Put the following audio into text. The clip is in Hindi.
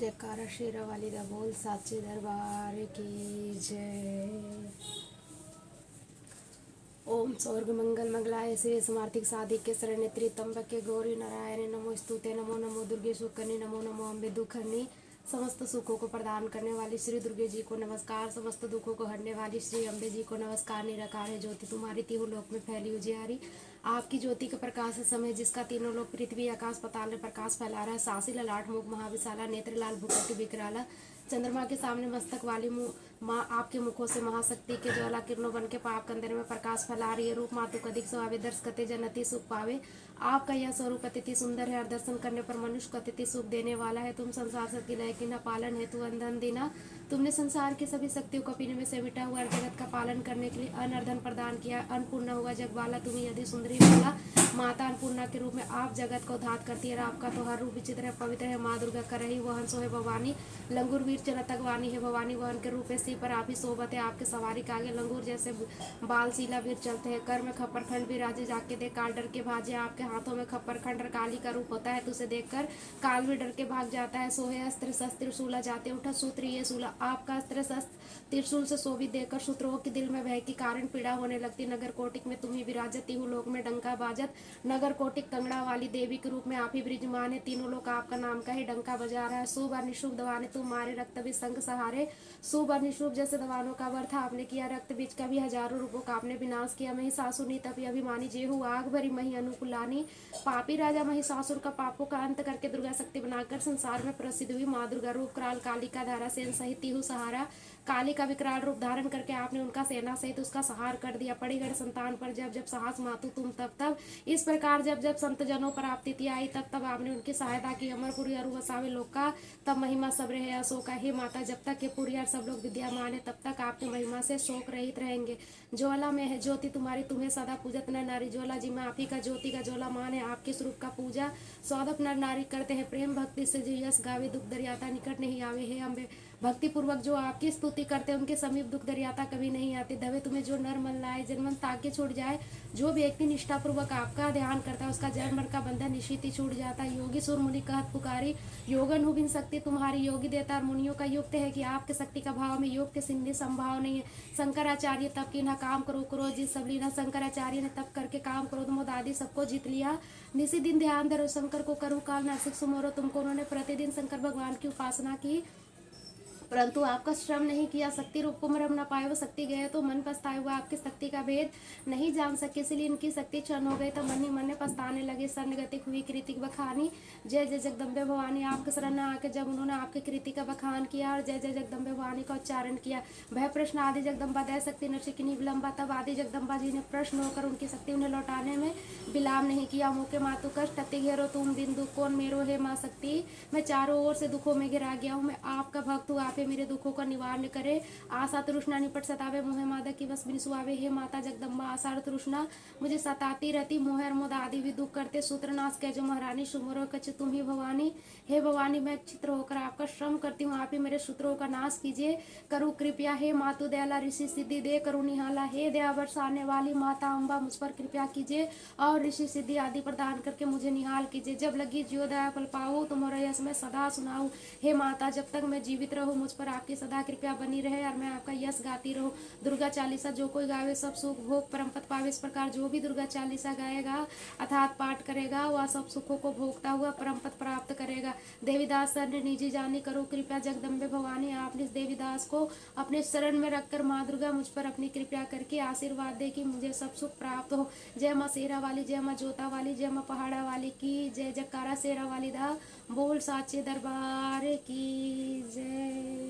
जयकारा शेरा वाली दा बोल साचे दरबार की जय। ओम स्वर्ग मंगल मंगलाय श्री समार्थिक साधिके शरण्यत्री त्र्यंबके गौरी नारायण नमोस्तुते। नमो नमो दुर्गे सुकन्नी नमो नमो अम्बे दुखन्नी। समस्त सुखों को प्रदान करने वाली श्री दुर्गे जी को नमस्कार। समस्त दुखों को हरने वाली श्री अम्बे जी को नमस्कार। निराकार है ज्योति तुम्हारी तीनों लोक में फैली उजियारी। आपकी ज्योति के प्रकाश है समय जिसका तीनों लोक पृथ्वी आकाश पाताल में प्रकाश फैला रहा है। सासी ललाट मुख महाविशाला नेत्र लाल भुकटी विकराला। चंद्रमा के सामने मस्तक वाली माँ आपके मुखों से महाशक्ति के ज्वाला किरणों बन के पाप कंदर में प्रकाश फैला रही है। रूप मातु कदिक स्वावे दर्श कते जनति सुख पावे। आपका यह स्वरूप अतिथि सुंदर है और दर्शन करने पर मनुष्य को अतिथि सुख देने वाला है। तुम संसार सती लय की न पालन हेतु अंधन दीना। तुमने संसार की सभी शक्तियों को अपने में समेटा हुआ जगत का पालन करने के लिए अनर्धन प्रदान किया। अन्नपूर्णा हुआ जगवाला तुम्हें यदि सुंदरी बोला। माता अन्नपूर्णा के रूप में आप जगत को उद्धार करती है। आपका तो हर रूप विचित्र है पवित्र है। माँ दुर्गा कर रही वह हंसो है भवानी। लंगूर वीर चनतगवानी है भवानी। वहन के रूप सी पर आप ही सोबत है। आपके सवारी के आगे लंगूर जैसे बाल सीला वीर चलते हैं। कर में खप्पर खंड भी राजे जाके दे काल डर के भाजे। आपके हाथों में खप्पर खंड काली का रूप होता है। तुझे देखकर काल भी डर के भाग जाता है। सोहे अस्त्र शस्त्र सूला जाते उठा सूत्र ये सूला। आपका अस्त्र शस्त्र त्रिशूल से शोभित देखकर शत्रुओं के दिल में भय के कारण पीड़ा होने लगती। नगर कोटिक में तुम ही विराजती हूँ लोक में डंका बाजत। नगर कोटिक कंगड़ा वाली देवी के रूप में आप ही ब्रिजमान है। तीनों लोग आपका नाम का ही डंका बजा रहा है। शुभ और निशुभ दवाने तुम मारे रक्त भी संग सहारे। शुभ और निशुभ जैसे दवानों का वर्थ आपने किया। रक्त बीज का भी हजारों रूपों का आपने विनाश किया। महिषासुर तपी अभिमानी जेहू आग भरी मही अनुकूलानी। पापी राजा महिषासुर का पापों का अंत करके दुर्गा शक्ति बनाकर संसार में प्रसिद्ध हुई। माँ दुर्गा रूप कराल कालिका धारा सेन सहित तिहु सहारा। काली का विकराल रूप धारण करके आपने उनका सेना सहित उसका संहार कर दिया। पड़ीगढ़ संतान पर जब जब साहस मातु तुम तब इस प्रकार जब जब संत जनों पर आप तिथि आई तब तब आपने उनकी सहायता की। अमरपुरी अरु वसावे लोक का तब महिमा सब रहे अशोका। हे माता जब तक ये पुरी सब लोग विद्यमान है तब तक आपकी महिमा से शोक रहित रहेंगे। ज्वाला में है ज्योति तुम्हारी तुम्हें सदा पूजत नर नारी। ज्वाला जी में आप ही का ज्योति का ज्वाला मान है। आपके स्वरूप का पूजा सौदप नर नारी करते हैं। प्रेम भक्ति से जो यश गावे दुख दरियाता निकट नहीं आवे। हे अम्बे भक्ति पूर्वक जो आपकी स्तुति करते हैं उनके समीप दुख दरियाता कभी नहीं आते। धवे तुम्हें जो नर मन लाए जन्मन ताके छूट जाए। जो व्यक्ति निष्ठा पूर्वक आपका ध्यान करता है उसका जन्म मरण का बंधन निश्चित ही छूट जाता है। योगी सुर मुनि कहत पुकारी योगन हुबिन शक्ति तुम्हारी। योगी देता मुनियों का युक्त है कि आपके शक्ति का भाव में योग के सिंधी संभाव नहीं है। शंकराचार्य तब की ना काम करो करो जी सबली ना। शंकराचार्य ने तब करके काम क्रोध मोद आदि सबको जीत लिया। निसी दिन ध्यान धरो शंकर को करूँ काल नासिक सुमोरो तुमको। उन्होंने प्रतिदिन शंकर भगवान की उपासना की परंतु आपका श्रम नहीं किया। शक्ति रूप को मरम न पाए वो शक्ति गए तो मन पछताए हुआ आपकी शक्ति का भेद नहीं जान सके इसलिए इनकी शक्ति क्षण हो गई तो मन ही मन में पछताने लगे। सर्णगतिक हुई कृतिक बखानी। जय जय जगदम्बे भवानी। आपके शरण आके जब उन्होंने आपकी कृति का बखान किया और जय जय जगदम्बे भवानी का उच्चारण किया। भय प्रश्न आदि जगदम्बा दय शक्ति नरसिकिनी विलंबा तब आदि जगदम्बा जी ने प्रश्न होकर उनकी शक्ति उन्हें लौटाने में विलाम नहीं किया। मुँह मातु कष्ट अति घेरो तुम दिन दुख कौन मेरो हे माँ शक्ति। मैं चारों ओर से दुखों में घिरा गया हूँ। मैं आपका भक्त हूँ। आप मेरे दुखों का निवारण करे। आशा तृष्णा निपट सतावे मोह मादा की बस बिन सुआवे। हे माता जगदम्बा आशा और तृष्णा मुझे सताती रहती। मोह और मोद आदि भी दुख करते। सूत्र नाश कह जो महारानी सुमरो कच तुम ही भवानी। हे भवानी मैं चित्र होकर आपका श्रम करती हूँ। आप ही मेरे सूत्रों का नाश कीजिए करू कृपया। हे मातु दयाला ऋषि सिद्धि दे करू निहाला। हे दया बरसाने वाली माता अम्बा मुझ पर कृपया कीजिए और ऋषि सिद्धि आदि प्रदान करके मुझे निहाल कीजिए। जब लगी जियो दया पल पाओ तुम्हारा यश मैं सदा सुनाऊं। हे माता जब तक मैं जीवित रहूं मुझ पर आपकी सदा कृपया बनी रहे और मैं आपका यश गाती रहूं। दुर्गा चालीसा जो कोई गावे सब सुख भोग परम पद पावे। इस प्रकार जो भी दुर्गा चालीसा गाएगा अर्थात पाठ करेगा वह सब सुखों को भोगता हुआ परम पद प्राप्त करेगा। देवीदास सर ने निजी जानी करो कृपया जगदम्बे भवानी। आपने इस देवीदास को अपने शरण में रखकर माँ दुर्गा मुझ पर अपनी कृपया करके आशीर्वाद दे कि मुझे सब सुख प्राप्त हो। जय माँ शेरा वाली जय माँ जोता वाली जय माँ पहाड़ा वाली की जय। जयकारा शेरा वाली दा बोल साचे दरबार की जय।